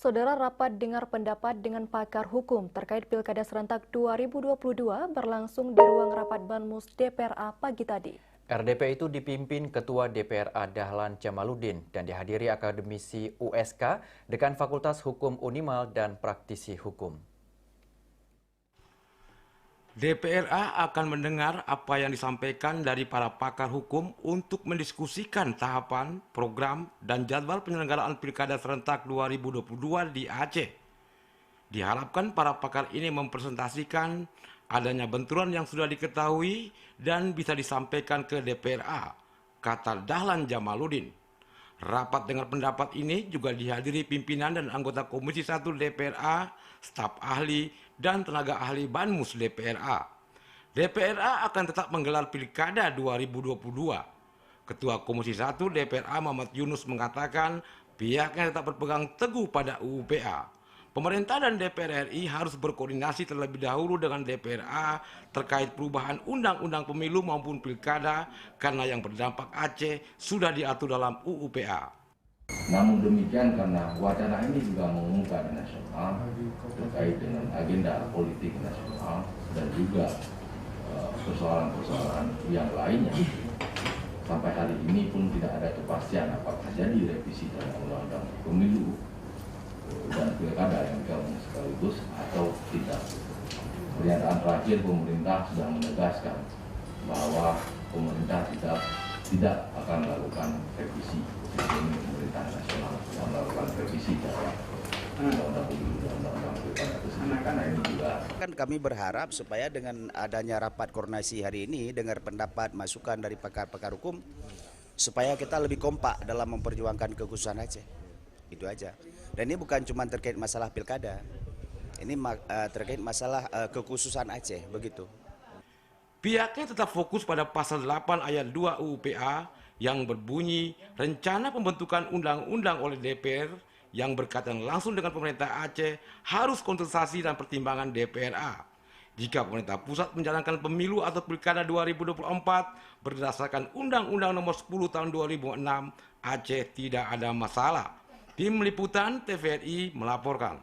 Saudara, rapat dengar pendapat dengan pakar hukum terkait Pilkada Serentak 2022 berlangsung di ruang rapat Banmus DPRA pagi tadi. RDP itu dipimpin Ketua DPRA Dahlan Jamaluddin dan dihadiri akademisi USK, Dekan Fakultas Hukum Unimal dan praktisi hukum. DPRA akan mendengar apa yang disampaikan dari para pakar hukum untuk mendiskusikan tahapan, program, dan jadwal penyelenggaraan Pilkada Serentak 2022 di Aceh. Diharapkan para pakar ini mempresentasikan adanya benturan yang sudah diketahui dan bisa disampaikan ke DPRA, kata Dahlan Jamaluddin. Rapat dengar pendapat ini juga dihadiri pimpinan dan anggota Komisi 1 DPRA, staf ahli, dan tenaga ahli Banmus DPRA. DPRA akan tetap menggelar Pilkada 2022. Ketua Komisi 1 DPRA Muhammad Yunus mengatakan pihaknya tetap berpegang teguh pada UU PA. Pemerintah dan DPR RI harus berkoordinasi terlebih dahulu dengan DPRA terkait perubahan undang-undang pemilu maupun pilkada karena yang berdampak Aceh sudah diatur dalam UU PA. Namun demikian karena wacana ini juga mengumumkan nasional terkait dengan agenda politik nasional dan juga persoalan-persoalan yang lainnya. Sampai hari ini pun tidak ada kepastian apakah jadi revisi dalam undang-undang pemilu dan pilkada yang digabung sekaligus atau tidak. Pernyataan terakhir pemerintah sudah menegaskan bahwa pemerintah tidak akan melakukan revisi. Ini pemerintah nasional yang melakukan revisi terhadap undang-undang pemilu dan undang-undang pilkada tersebut. Karena ini juga kami berharap supaya dengan adanya rapat koordinasi hari ini dengar pendapat masukan dari pakar-pakar hukum supaya kita lebih kompak dalam memperjuangkan kekhususan Aceh. Itu aja. Dan ini bukan cuma terkait masalah pilkada, ini terkait masalah kekhususan Aceh, begitu. Pihaknya tetap fokus pada pasal 8 ayat 2 UU PA yang berbunyi rencana pembentukan undang-undang oleh DPR yang berkaitan langsung dengan pemerintah Aceh harus konsultasi dan pertimbangan DPRA. Jika pemerintah pusat menjalankan pemilu atau pilkada 2024 berdasarkan Undang-Undang Nomor 10 Tahun 2006, Aceh tidak ada masalah. Tim Liputan TVRI melaporkan.